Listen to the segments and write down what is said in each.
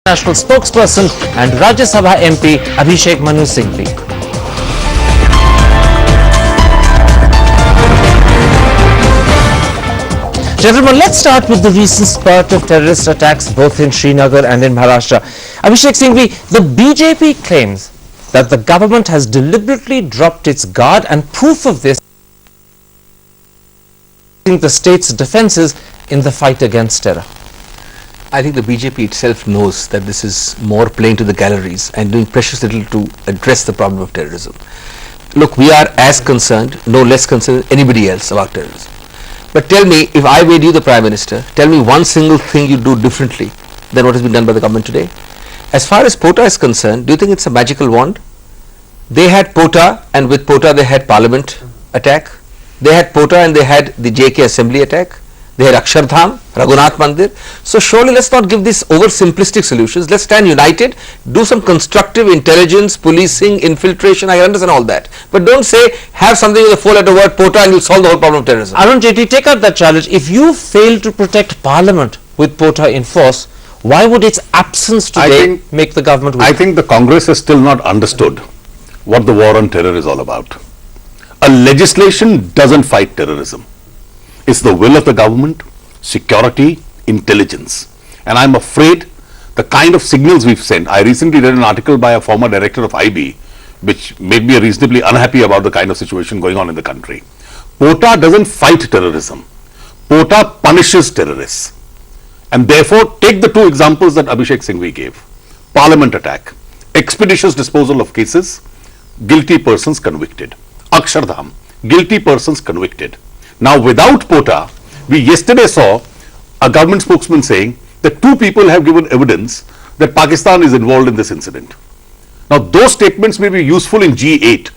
National spokesperson and Rajya Sabha MP Abhishek Singhvi. Gentlemen, let's start with the recent spurt of terrorist attacks both in Srinagar and in Maharashtra. Abhishek Singhvi, the BJP claims that the government has deliberately dropped its guard, and proof of this the state's defences in the fight against terror. I think the BJP itself knows that this is more playing to the galleries and doing precious little to address the problem of terrorism. Look, we are as concerned, no less concerned than anybody else about terrorism. But tell me, if I made you the Prime Minister, tell me one single thing you do differently than what has been done by the government today. As far as POTA is concerned, do you think it's a magical wand? They had POTA, and with POTA they had Parliament attack. They had POTA and they had the JK Assembly attack. They had Akshardham, Raghunath Mandir. So surely let's not give these oversimplistic solutions. Let's stand united, do some constructive intelligence, policing, infiltration. I understand all that. But don't say, have something with a four-letter word, POTA, and you'll solve the whole problem of terrorism. Arun Jaitley, take up that challenge. If you fail to protect Parliament with POTA in force, why would its absence today make the government weak? I think the Congress has still not understood what the war on terror is all about. A legislation doesn't fight terrorism. It's the will of the government, security, intelligence. And I'm afraid the kind of signals we've sent. I recently read an article by a former director of IB, which made me reasonably unhappy about the kind of situation going on in the country. POTA doesn't fight terrorism. POTA punishes terrorists. And therefore, take the two examples that Abhishek Singhvi gave. Parliament attack, expeditious disposal of cases, guilty persons convicted. Akshardham, guilty persons convicted. Now, without POTA, we yesterday saw a government spokesman saying that two people have given evidence that Pakistan is involved in this incident. Now, those statements may be useful in G8,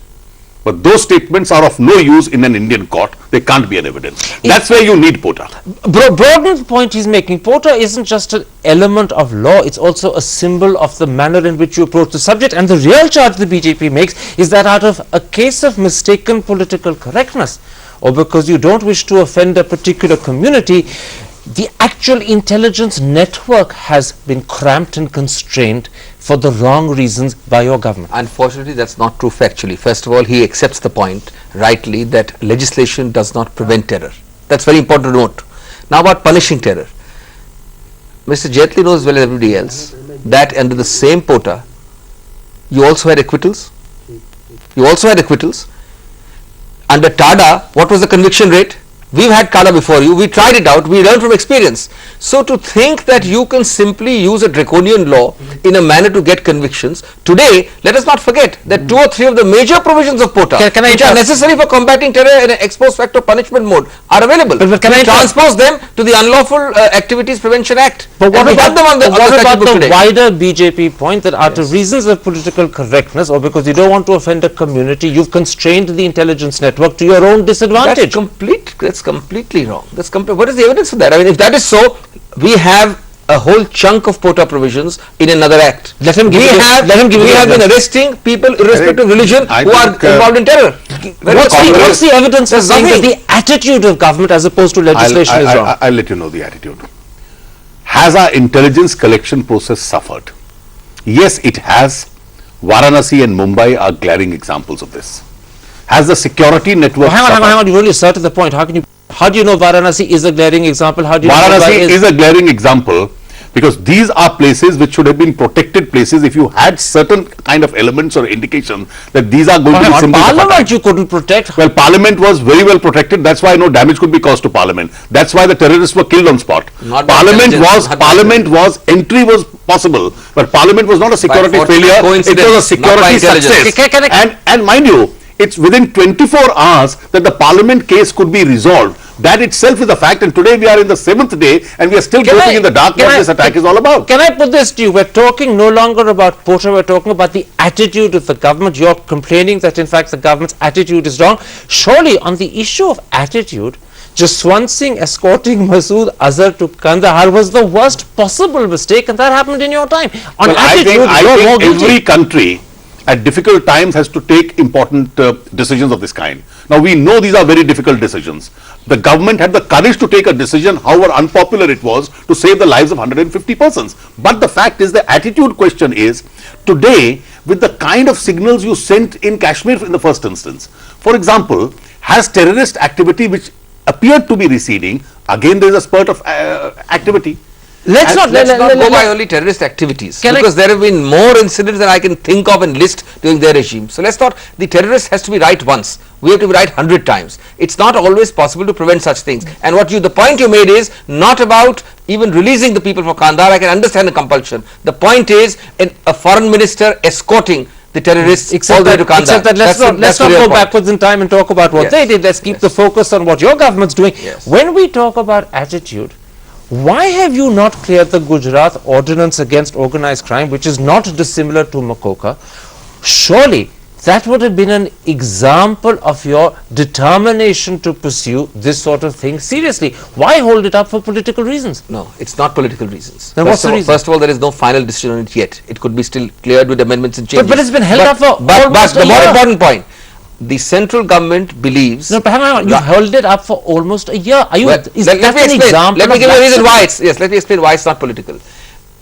but those statements are of no use in an Indian court. They can't be an evidence. That's where you need POTA. Broaden the point he's making. POTA isn't just an element of law, it's also a symbol of the manner in which you approach the subject. And the real charge the BJP makes is that out of a case of mistaken political correctness, or because you don't wish to offend a particular community, the actual intelligence network has been cramped and constrained for the wrong reasons by your government. Unfortunately, that's not true factually. First of all, he accepts the point rightly that legislation does not prevent terror. That's very important to note. Now about punishing terror. Mr. Jaitley knows as well as everybody else that under the same POTA, you also had acquittals. You also had acquittals. Under TADA, what was the conviction rate? We've had TADA before you. We tried it out. We learned from experience. So to think that you can simply use a draconian law in a manner to get convictions, today, let us not forget that two or three of the major provisions of POTA, which are necessary for combating terror in an ex post facto punishment mode, are available. But can I transpose them to the Unlawful Activities Prevention Act? But what about the wider BJP point that out of reasons of political correctness, or because you don't want to offend a community, you've constrained the intelligence network to your own disadvantage? That's completely wrong. What is the evidence for that? I mean, if that is so, we have a whole chunk of POTA provisions in another act. We have been arresting people irrespective of religion who are involved in terror. What's the evidence of saying that the attitude of government as opposed to legislation is wrong? I'll let you know the attitude. Has our intelligence collection process suffered? Yes, it has. Varanasi and Mumbai are glaring examples of this. Has the security network hang on, you really asserted the point. How do you know Varanasi is a glaring example? How do you know Varanasi is a glaring example because these are places which should have been protected places if you had certain kind of elements or indication that these are going to be symbols of attack. Parliament you couldn't protect. Well, Parliament was very well protected. That's why no damage could be caused to Parliament. That's why the terrorists were killed on spot. Parliament was entry was possible, but Parliament was not a security failure. It was a security success. And mind you, it's within 24 hours that the Parliament case could be resolved. That itself is a fact, and today we are in the 7th day and we are still groping in the dark what this attack is all about. Can I put this to you? We're talking no longer about POTA, we're talking about the attitude of the government. You're complaining that in fact the government's attitude is wrong. Surely on the issue of attitude, Jaswant Singh escorting Masood Azhar to Kandahar was the worst possible mistake, and that happened in your time. On attitude, I think every country at difficult times has to take important decisions of this kind. Now we know these are very difficult decisions. The government had the courage to take a decision, however unpopular it was, to save the lives of 150 persons. But the fact is, the attitude question is, today, with the kind of signals you sent in Kashmir in the first instance, for example, has terrorist activity which appeared to be receding, again there is a spurt of activity. Let's not go by only terrorist activities, because there have been more incidents than I can think of and list during their regime. So let's not, the terrorist has to be right once, we have to be right 100 times. It's not always possible to prevent such things. And the point you made is not about even releasing the people for Kandahar. I can understand the compulsion. The point is a foreign minister escorting the terrorists all the way to Kandahar. Except that let's not go backwards in time and talk about what they did. Let's keep the focus on what your government's doing. When we talk about attitude, why have you not cleared the Gujarat ordinance against organized crime, which is not dissimilar to Makoka? Surely that would have been an example of your determination to pursue this sort of thing seriously. Why hold it up for political reasons? No, it's not political reasons. Then what's the reason? First of all, there is no final decision on it yet. It could be still cleared with amendments and changes. But it's been held up for almost a the year. more important point, the central government believes. No, but hang on, you held it up for almost a year. Are you? Well, Is let that me an explain. example? Let me give you a reason why it's. it's. Yes, let me explain why it's not political.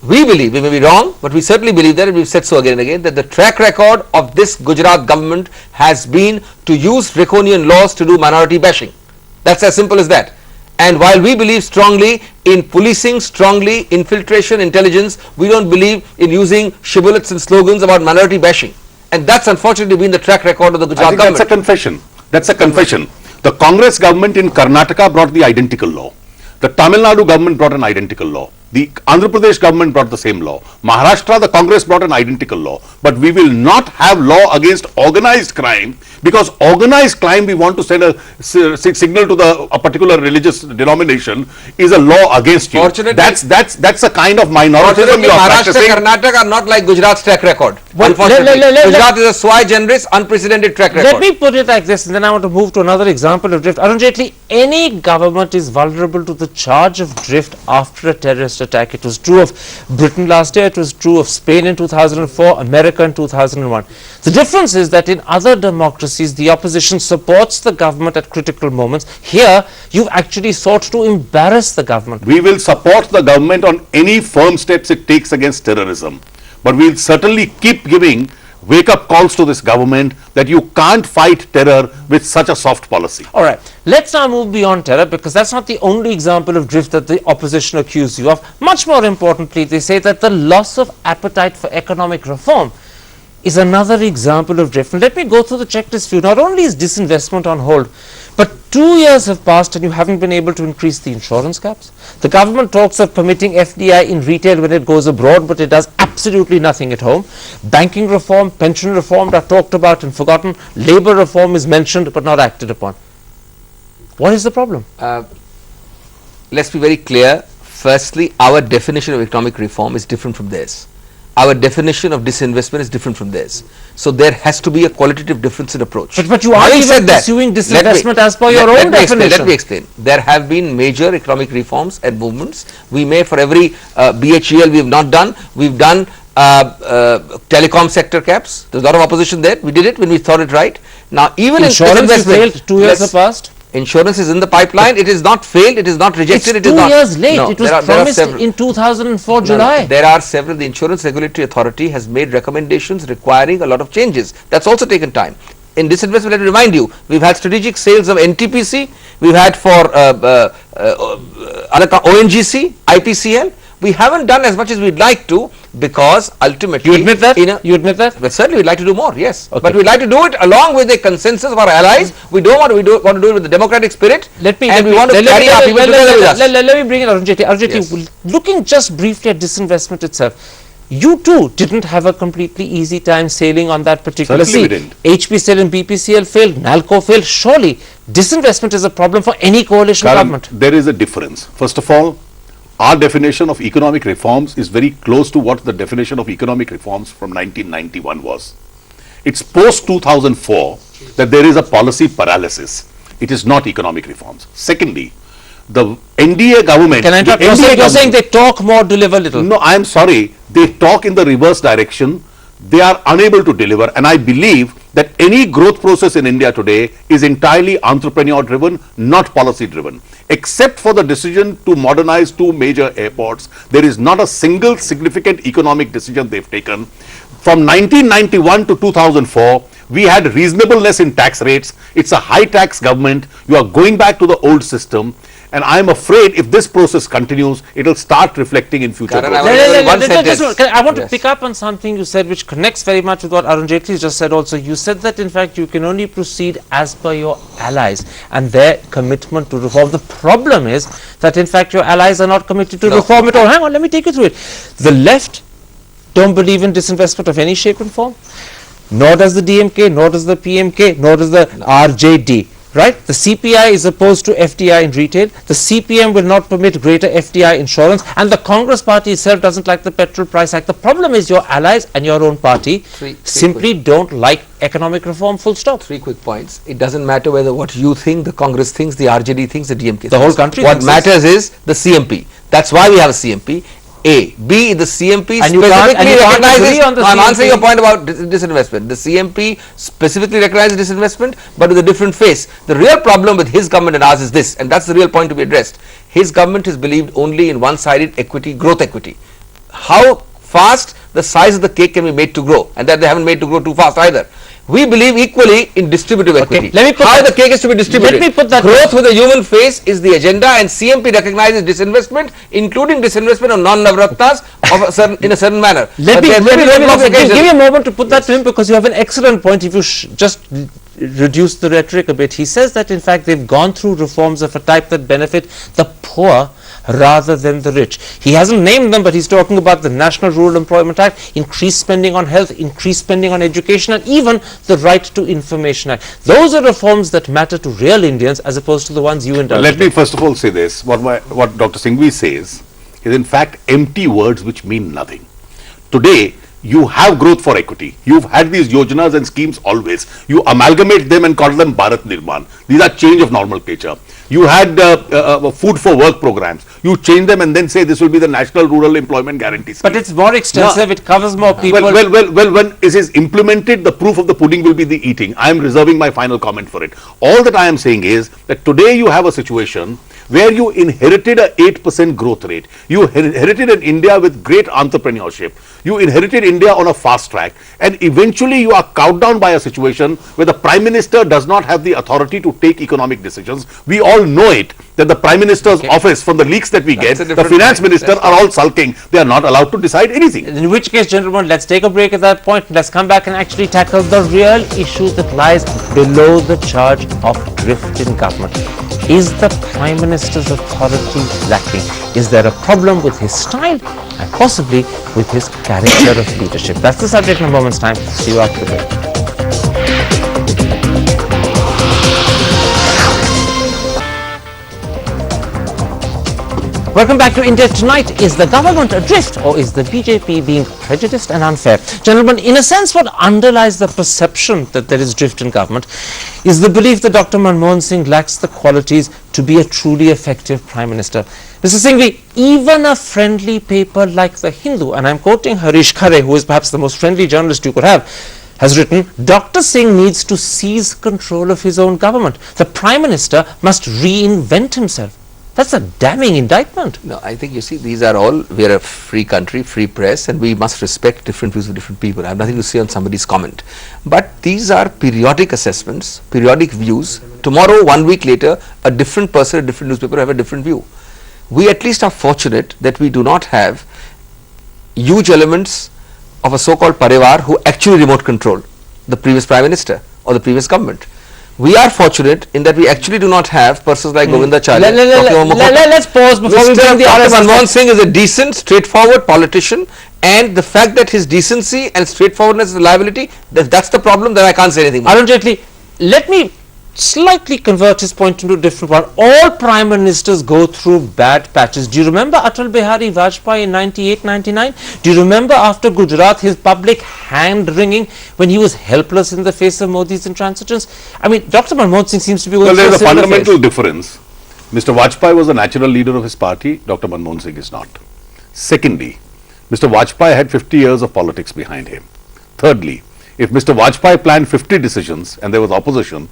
We believe, we may be wrong, but we certainly believe that, and we've said so again and again, that the track record of this Gujarat government has been to use draconian laws to do minority bashing. That's as simple as that. And while we believe strongly in policing, strongly infiltration, intelligence, we don't believe in using shibboleths and slogans about minority bashing. And that's unfortunately been the track record of the Gujarat government. That's a confession. That's a confession. The Congress government in Karnataka brought the identical law. The Tamil Nadu government brought an identical law. The Andhra Pradesh government brought the same law. Maharashtra, the Congress brought an identical law. But we will not have law against organized crime, because organized crime, we want to send a signal to a particular religious denomination, is a law against you. Fortunately, that's a kind of minority. Maharashtra, Karnataka are not like Gujarat's track record. Well, unfortunately, Gujarat is a sui generis, unprecedented track record. Let me put it like this, and then I want to move to another example of drift. Arun Jaitley, any government is vulnerable to the charge of drift after a terrorist attack. It was true of Britain last year, it was true of Spain in 2004, America in 2001. The difference is that in other democracies, the opposition supports the government at critical moments. Here, you've actually sought to embarrass the government. We will support the government on any firm steps it takes against terrorism. But we'll certainly keep giving wake-up calls to this government that you can't fight terror with such a soft policy. All right, let's now move beyond terror, because that's not the only example of drift that the opposition accuse you of. Much more importantly, they say that the loss of appetite for economic reform is another example of drift. And let me go through the checklist for you. Not only is disinvestment on hold, but 2 years have passed and you haven't been able to increase the insurance caps. The government talks of permitting FDI in retail when it goes abroad, but it does absolutely nothing at home. Banking reform, pension reform are talked about and forgotten. Labour reform is mentioned but not acted upon. What is the problem? Let's be very clear. Firstly, our definition of economic reform is different from theirs. Our definition of disinvestment is different from theirs. So there has to be a qualitative difference in approach. But you are even pursuing disinvestment as per your own definition. Let me explain. There have been major economic reforms and movements. We may, for every BHEL we have not done, we've done telecom sector caps. There's a lot of opposition there. We did it when we thought it right. Now even insurance has failed, 2 years have passed. Insurance is in the pipeline. It is not failed. It is not rejected. It's 2 years late. No, it was promised in 2004 July. There are several. The Insurance Regulatory Authority has made recommendations requiring a lot of changes. That's also taken time. In disinvestment, let me remind you, we've had strategic sales of NTPC. We've had for ONGC, IPCL. We haven't done as much as we'd like to, because ultimately... You admit that? You admit that? But certainly we'd like to do more, yes. Okay. But we'd like to do it along with a consensus of our allies. We don't want to do it with the democratic spirit. Let me carry our people together with us. Let me bring in Arun Jaitley. Arun Jaitley, yes. Looking just briefly at disinvestment itself, you too didn't have a completely easy time sailing on that particular sea. HPCL and BPCL failed, NALCO failed. Surely disinvestment is a problem for any coalition government. There is a difference. First of all, our definition of economic reforms is very close to what the definition of economic reforms from 1991 was. It's post 2004 that there is a policy paralysis. It is not economic reforms. Secondly, the NDA government... Can I interrupt? You're saying they talk more, deliver little. No, I am sorry. They talk in the reverse direction. they are unable to deliver, and I believe that any growth process in India today is entirely entrepreneur driven, not policy driven. Except for the decision to modernize 2 major airports, there is not a single significant economic decision they've taken. From 1991 to 2004, we had reasonableness in tax rates. It's a high tax government. You are going back to the old system. And I'm afraid if this process continues, it will start reflecting in future Karan, growth. I want to pick up on something you said, which connects very much with what Arun Jaitley just said also. You said that, in fact, you can only proceed as per your allies and their commitment to reform. The problem is that, in fact, your allies are not committed to reform at all. Hang on, let me take you through it. The left don't believe in disinvestment of any shape and form. Nor does the DMK, nor does the PMK, nor does the RJD. Right? The CPI is opposed to FDI in retail. The CPM will not permit greater FDI insurance. And the Congress party itself doesn't like the petrol price hike. The problem is your allies and your own party simply don't like economic reform, full stop. 3 quick points. It doesn't matter whether what you think, the Congress thinks, the RJD thinks, the DMK thinks. The whole country What thinks matters is the CMP. That's why we have a CMP. A. B. The CMP And you specifically can't agree recognizes, on the I'm CMP. answering your point about disinvestment. The CMP specifically recognizes disinvestment, but with a different face. The real problem with his government and ours is this, and that's the real point to be addressed. His government has believed only in one-sided equity, growth equity. How fast the size of the cake can be made to grow, and that they haven't made to grow too fast either. We believe equally in distributive equity. Let me put how that, the cake is to be distributed. Let me put that growth with a human face is the agenda, and CMP recognizes disinvestment, including disinvestment of non-navratnas in a certain manner. Let me give you a moment to put that to him, because you have an excellent point. If you just reduce the rhetoric a bit, he says that, in fact, they've gone through reforms of a type that benefit the poor rather than the rich. He hasn't named them, but he's talking about the National Rural Employment Act, increased spending on health, increased spending on education, and even the Right to Information Act. Those are reforms that matter to real Indians as opposed to the ones you indulge. Let me first of all say this. What Dr. Singhvi says is in fact empty words which mean nothing. Today, you have growth for equity. You've had these yojanas and schemes always. You amalgamate them and call them Bharat Nirman. These are change of nomenclature. You had food for work programs. You change them and then say this will be the National Rural Employment Guarantee Scheme. But it's more extensive. It covers more people. Well, when it is implemented, the proof of the pudding will be the eating. I am reserving my final comment for it. All that I am saying is that today you have a situation where you inherited a 8% growth rate. You inherited an India with great entrepreneurship. You inherited India on a fast track, and eventually you are cowed down by a situation where the Prime Minister does not have the authority to take economic decisions. We all know it, that the Prime Minister's office, from the leaks that we get, the Finance Minister are all sulking. They are not allowed to decide anything. In which case, gentlemen, let's take a break at that point. Let's come back and actually tackle the real issue that lies below the charge of drift in government. Is the Prime Minister's authority lacking? Is there a problem with his style and possibly with his character of leadership? That's the subject in a moment's time. See you after the break. Welcome back to India Tonight. Is the government adrift, or is the BJP being prejudiced and unfair? Gentlemen, in a sense, what underlies the perception that there is drift in government is the belief that Dr. Manmohan Singh lacks the qualities to be a truly effective Prime Minister. Mr. Singhvi, even a friendly paper like The Hindu, and I'm quoting Harish Khare, who is perhaps the most friendly journalist you could have, has written, Dr. Singh needs to seize control of his own government. The Prime Minister must reinvent himself. That's a damning indictment. No, I think, you see, these are all, we are a free country, free press, and we must respect different views of different people. I have nothing to say on somebody's comment. But these are periodic assessments, periodic views. Tomorrow, 1 week later, a different person, a different newspaper have a different view. We at least are fortunate that we do not have huge elements of a so-called parivar who actually remote control the previous Prime Minister or the previous government. We are fortunate in that we actually do not have persons like Govindacharya. Let's pause before we bring the Dr. Manmohan Singh is a decent, straightforward politician, and the fact that his decency and straightforwardness is a liability, that's the problem. That I can't say anything more. Arun Jaitley, let me slightly convert his point into a different one. All Prime Ministers go through bad patches. Do you remember Atal Bihari Vajpayee in 98-99? Do you remember after Gujarat his public hand wringing when he was helpless in the face of Modi's intransigence? I mean, Dr. Manmohan Singh seems to be going Well, there is through a similar fundamental phase. difference. Mr. Vajpayee was a natural leader of his party. Dr. Manmohan Singh is not. Secondly, Mr. Vajpayee had 50 years of politics behind him. thirdly, if Mr. Vajpayee planned 50 decisions and there was opposition,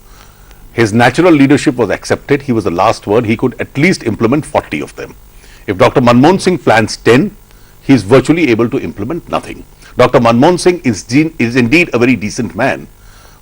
his natural leadership was accepted. He was the last word. He could at least implement 40 of them. If Dr. Manmohan Singh plans 10, he is virtually able to implement nothing. Dr. Manmohan Singh is indeed a very decent man.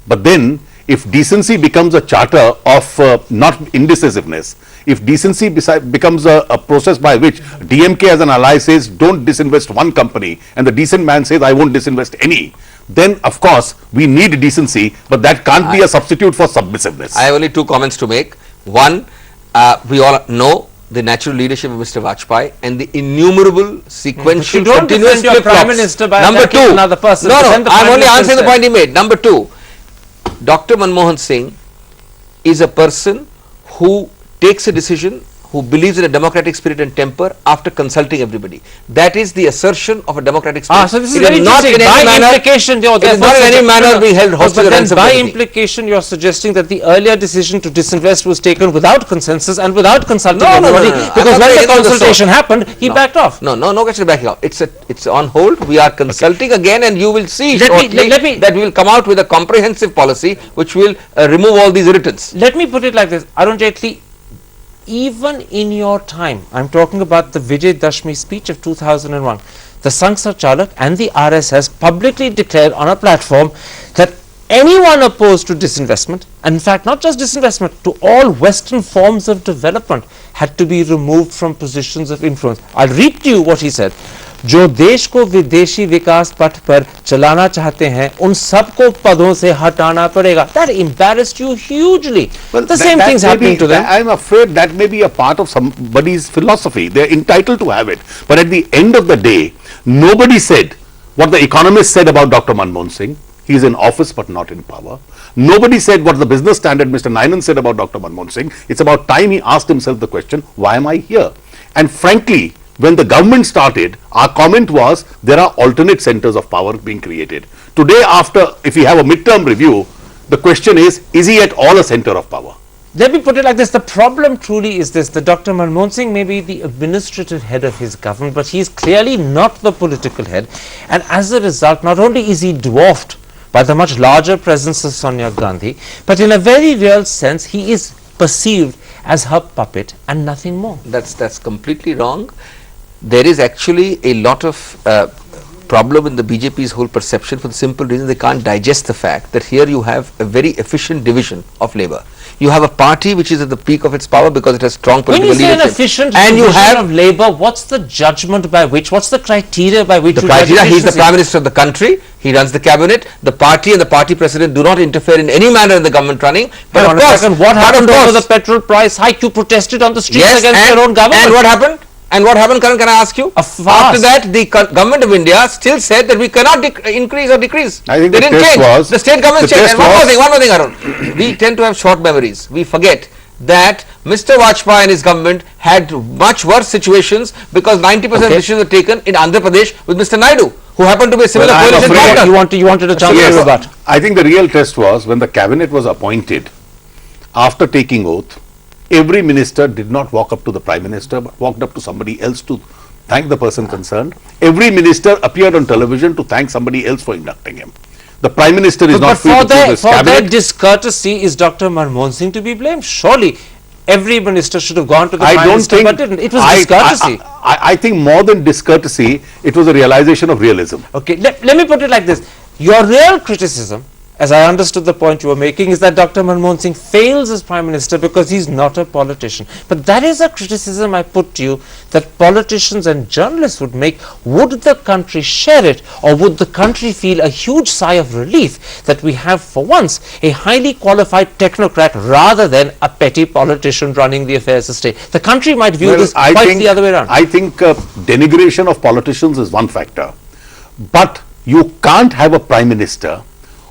But then, if decency becomes a charter of not indecisiveness, if decency becomes a process by which DMK as an ally says, don't disinvest one company, and the decent man says, I won't disinvest any, then of course we need decency, but that can't be a substitute for submissiveness. I have only two comments to make. One, we all know the natural leadership of Mr. Vajpayee and the innumerable sequential continuous your flip-flops. Prime Minister by Number attacking two, another person. no, Defend the I am Prime only Minister answering the instead. point he made. Number two, Dr. Manmohan Singh is a person who takes a decision, who believes in a democratic spirit and temper after consulting everybody. That is the assertion of a democratic spirit. So this is It very not interesting. in any By manner, implication, it is not in any manner being held hostage but or then ransom by for anything. implication, you are suggesting that the earlier decision to disinvest was taken without consensus and without consulting No, no, no, everybody, no, no. because I'm not when the saying anything of the consultation sort. happened, he backed off. No question backing out. It's on hold. We are consulting again, and you will see Let me- that we will come out with a comprehensive policy which will remove all these irritants. Let me put it like this, Arun Jaitley, even in your time, I'm talking about the Vijay Dashmi speech of 2001, the Sangsar Chalak and the RSS publicly declared on a platform that anyone opposed to disinvestment, and in fact not just disinvestment, to all Western forms of development, had to be removed from positions of influence. I'll read to you what he said. जो देश को विदेशी विकास पथ पर चलाना चाहते हैं उन सबको पदों से हटाना पड़ेगा. That embarrassed you hugely. The same thing's happening to them. I'm afraid that may be a part of somebody's philosophy. They're entitled to have it. But at the end of the day, nobody said what the economists said about Dr. Manmohan Singh. He is in office but not in power. Nobody said what the Business Standard Mr. Nainan said about Dr. Manmohan Singh. It's about time he asked himself the question, why am I here? And frankly, when the government started, our comment was there are alternate centers of power being created. Today, after, if we have a midterm review, the question is he at all a center of power? Let me put it like this, the problem truly is this, that Dr. Manmohan Singh may be the administrative head of his government, but he is clearly not the political head, and as a result, not only is he dwarfed by the much larger presence of Sonia Gandhi, but in a very real sense, he is perceived as her puppet and nothing more. That's completely wrong. There is actually a lot of problem in the BJP's whole perception for the simple reason they can't digest the fact that here you have a very efficient division of labor. You have a party which is at the peak of its power because it has strong political When you say leadership. an efficient and you division have of labor, what's the judgment by which, what's the criteria by which the you judge criteria. He is the efficiency? Prime Minister of the country. He runs the cabinet. The party and the party president do not interfere in any manner in the government running. But Hang of on a course, second, what but happened of over course- the petrol price hike? You protested on the streets Yes, against and, your own government. and what happened? And what happened, Karan, can I ask you? A farce. After that, the government of India still said that we cannot increase or decrease. I think they the didn't test change. was- The state government the changed. test And one more was- thing, Arun. We tend to have short memories. We forget that Mr. Vajpayee and his government had much worse situations because 90% of decisions were taken in Andhra Pradesh with Mr. Naidu, who happened to be a similar Well, I'm coalition afraid partner. You wanted a chance Yes, to rebut. I think the real test was when the cabinet was appointed, after taking oath, every minister did not walk up to the Prime Minister but walked up to somebody else to thank the person concerned. Every minister appeared on television to thank somebody else for inducting him. The Prime Minister is But not free for to choose his their cabinet. discourtesy, is Dr. Manmohan Singh to be blamed? Surely every minister should have gone to the I Prime don't Minister think but didn't. It was discourtesy. I think more than discourtesy, it was a realization of realism. Okay, let me put it like this. Your real criticism, as I understood the point you were making, is that Dr. Manmohan Singh fails as Prime Minister because he's not a politician. But that is a criticism I put to you that politicians and journalists would make. Would the country share it, or would the country feel a huge sigh of relief that we have for once a highly qualified technocrat rather than a petty politician running the affairs of state? The country might view this quite the other way around. I think denigration of politicians is one factor. But you can't have a Prime Minister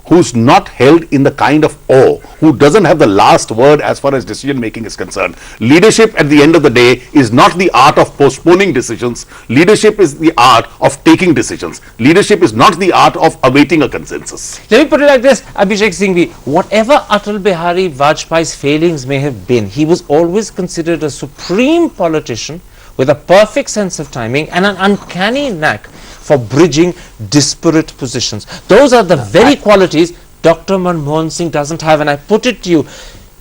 who's not held in the kind of awe, who doesn't have the last word as far as decision making is concerned. Leadership at the end of the day is not the art of postponing decisions. Leadership is the art of taking decisions. Leadership is not the art of awaiting a consensus. Let me put it like this, Abhishek Singhvi, whatever Atal Bihari Vajpayee's failings may have been, he was always considered a supreme politician with a perfect sense of timing and an uncanny knack for bridging disparate positions. Those are the very qualities Dr. Manmohan Singh doesn't have, and I put it to you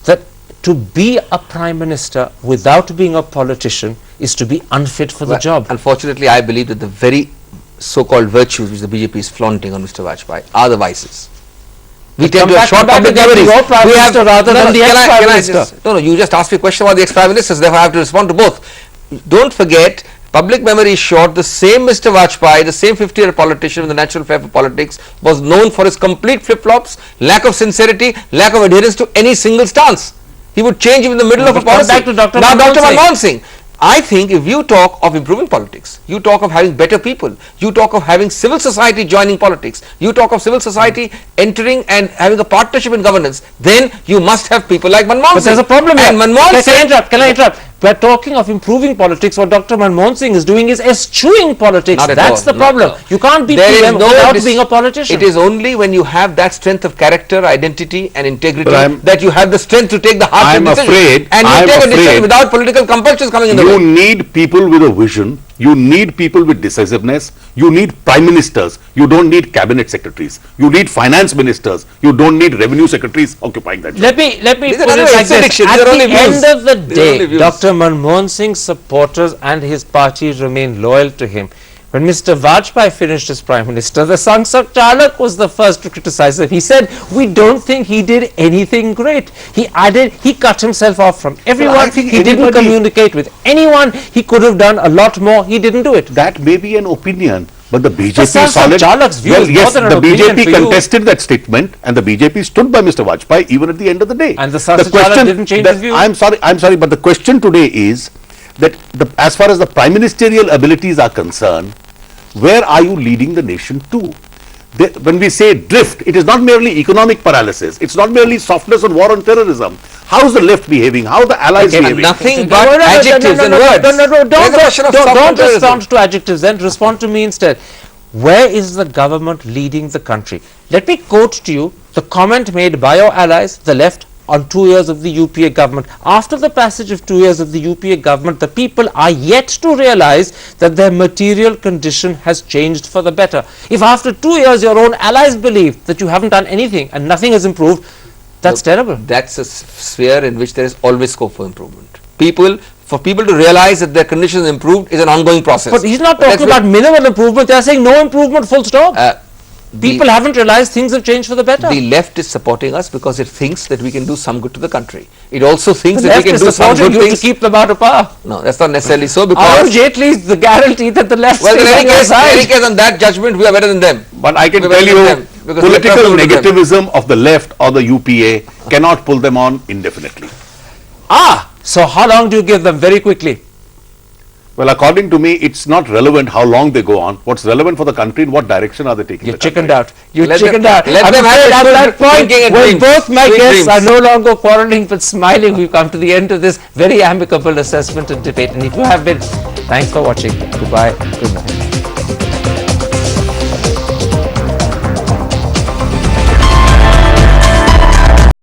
that to be a Prime Minister without being a politician is to be unfit for the job. Unfortunately, I believe that the very so-called virtues which the BJP is flaunting on Mr. Vajpayee are the vices. We tend to have short public memories. Your Prime Minister rather than the ex-Prime Minister. No, you just asked me a question about the ex-Prime Ministers, therefore I have to respond to both. Don't forget, public memory is short. The same Mr. Vajpayee, the same 50-year politician with the natural flair for politics, was known for his complete flip-flops, lack of sincerity, lack of adherence to any single stance. He would change even in the middle of a policy. Back to Dr. Now, Dr. Manmohan Manmohan Singh. I think if you talk of improving politics, you talk of having better people, you talk of having civil society joining politics, you talk of civil society entering and having a partnership in governance, then you must have people like Manmohan Singh. But there's a problem here. And Manmohan Singh, Can I interrupt? We're talking of improving politics. What Dr. Manmohan Singh is doing is eschewing politics. Not at That's all. the problem. No. You can't be There PM is no without being a politician. It is only when you have that strength of character, identity and integrity But that you have the strength to take the hard I'm decision. afraid- And you I'm take a decision afraid without political compulsions coming in the You way. need people with a vision. You need people with decisiveness. You need prime ministers. You don't need cabinet secretaries. You need finance ministers. You don't need revenue secretaries occupying that job. Let me These are put not it like this. contradictions. At These are only the end views. of the These are only day, views. Dr. Manmohan Singh's supporters and his party remain loyal to him. When Mr. Vajpayee finished as Prime Minister, the Sangsad Chalak was the first to criticize him. He said, we don't think he did anything great. He added, he cut himself off from everyone. I think He didn't anybody- communicate with anyone. He could have done a lot more. He didn't do it. That may be an opinion, but the BJP Sangsad solid. Chalak's view Well, is more yes, than an the opinion BJP for you. contested that statement, and the BJP stood by Mr. Vajpayee even at the end of the day. And the Sangsad Chalak didn't change his view. I'm sorry, but the question today is that as far as the prime ministerial abilities are concerned, where are you leading the nation to? When we say drift, it is not merely economic paralysis. It's not merely softness on war on terrorism. How is the left behaving? How are the allies behaving? Nothing but adjectives and words. Don't respond to adjectives then, respond to me instead. Where is the government leading the country? Let me quote to you the comment made by your allies, the left, on 2 years of the UPA government. After the passage of 2 years of the UPA government, the people are yet to realize that their material condition has changed for the better. If after 2 years your own allies believe that you haven't done anything and nothing has improved, that's terrible. That's a sphere in which there is always scope for improvement. For people to realize that their condition is improved is an ongoing process. But he's not talking about minimal improvement. They are saying no improvement, full stop. People haven't realized things have changed for the better. The left is supporting us because it thinks that we can do some good to the country. It also thinks The that we left can is do some supporting good you things. to keep them out of power. No, that's not necessarily so Arun because Jaitley is the guarantee that the left well, stays in on any your case, side. on that judgment, we are better than them. But I can We're tell better than you, them because we are political trustworthy with them. negativism of the left or the UPA cannot pull them on indefinitely. So how long do you give them? Very quickly. Well, according to me, it's not relevant how long they go on. What's relevant for the country, in what direction are they taking You the country? chickened out. You Let them- chickened out. let I'm them have afraid their at that full point, thinking and when dreams. both my Sweet guests are dreams. no longer quarreling but smiling, we've come to the end of this very amicable assessment and debate. And if you have been, thanks for watching. Goodbye. Good night.